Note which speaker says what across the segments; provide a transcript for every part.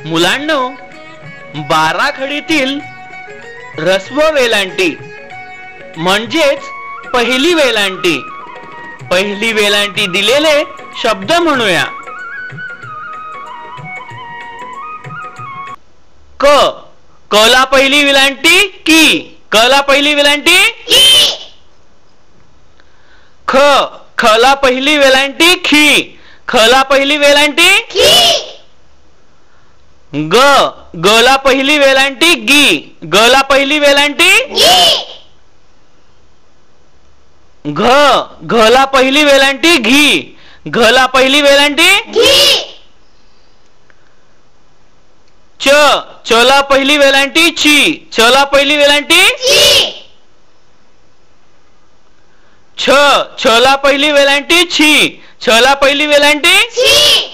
Speaker 1: मुलांनो, बाराखडीतील ऱ्हस्व वेलांटी म्हणजेच पहिली वेलांटी. पहिली वेलांटी दिलेले शब्द म्हणूया. क. कला पहिली वेलांटी की. कला पहिली वेलांटी की. ख. खला पहिली वेलांटी खी. खला पहिली वेलांटी खी. ग. गला पहिली वेलांटी गी. गला पहिली वेलांटी गी. घ. घला पहिली वेलांटी घी. घला पहिली वेलांटी घी. च. चला पहिली वेलांटी ची. चला पहिली वेलांटी ची. छ. छला पहिली वेलांटी छी. छला पहिली वेलांटी छी.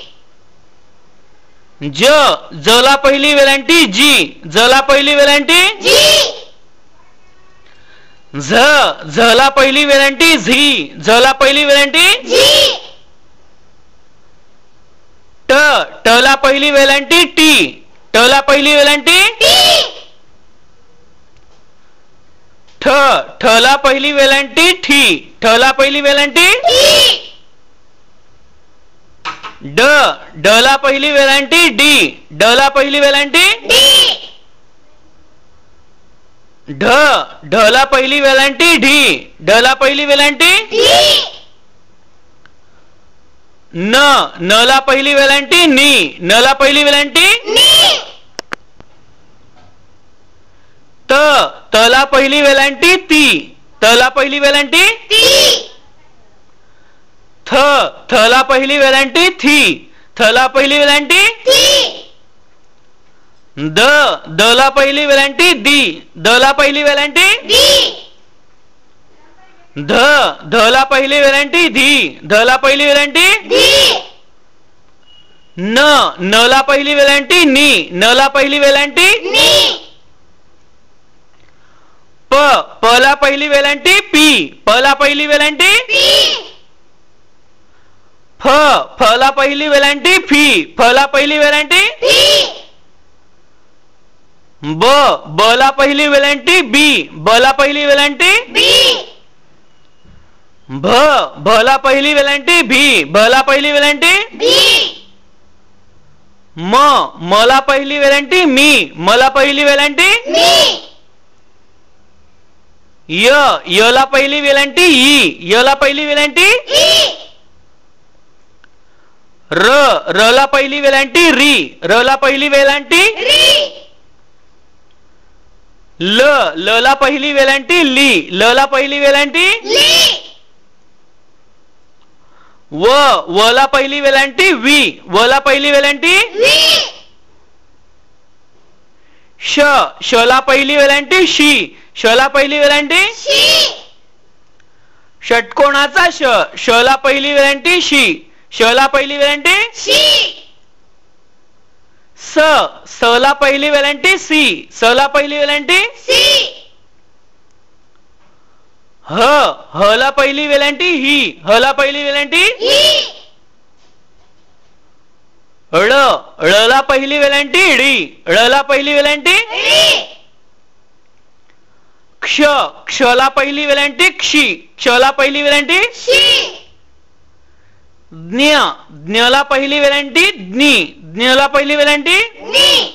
Speaker 1: ज. जला पहिली वेलांटी जी. जला पहिली वेलांटी जी. झ. झला पहिली वेलांटी झी. झला पहिली वेलांटी झी. ट. टला पहिली वेलांटी टी. टला पहिली वेलांटी टी. ठ. ठला पहिली वेलांटी ठी. ठला पहिली वेलांटी ठी. ड. डला पहिली वेलांटी डी. डला पहिली वेलांटी डी. ढ. ढला पहिली वेलांटी ढी. ढला पहिली वेलांटी ढी. न. नला पहिली वेलांटी नी. नला पहिली वेलांटी नी. त. तला पहिली वेलांटी ती. तला पहिली वेलांटी ती. थ. थला पहिली वेलांटी थी. थला पहिली वेलांटी थी. द. दला पहिली वेलांटी दी. दला पहिली वेलांटी दी. ध. धला पहिली वेलांटी धी. धला पहिली वेलांटी धी. न. नला पहिली वेलांटी नी. नला पहिली वेलांटी नी. प. पला पहिली वेलांटी पी. पला पहिली वेलांटी पी. फ. फला पहिली वेलांटी फी. फला पहिली वेलांटी फी. ब. बला पहिली वेलांटी बी. बला पहिली वेलांटी बी. भ. भला पहिली वेलांटी भी. भला पहिली वेलांटी भी. म. मला पहिली वेलांटी मी. मला पहिली वेलांटी मी. य. यला पहिली वेलांटी ई. यला पहिली वेलांटी ई. र. रला पहिली वेलांटी री. रला पहिली वेलांटी री. ल. लला पहिली वेलांटी ली. लला पहिली वेलांटी ली. व. वला पहिली वेलांटी वी. वला पहिली वेलांटी वी. श. शला पहिली वेलांटी शी. शला पहिली वेलांटी शी. षटकोणाचा श. शला पहिली वेलांटी शी. शला पहिली वेलांटी शी. स. सला पहिली वेलांटी सी. सला पहिली वेलांटी सी. ह. हला पहिली वेलांटी ही. हला पहिली वेलांटी ही. ळ. ळला पहिली वेलांटी डी. ळला पहिली वेलांटी डी. क्ष. क्षला पहिली वेलांटी क्षी. क्षला पहिली वेलांटी शी. ज्ञ. ज्ञला पहिली वेलांटी ज्ञी. ज्ञला पहिली वेलांटी ज्ञी.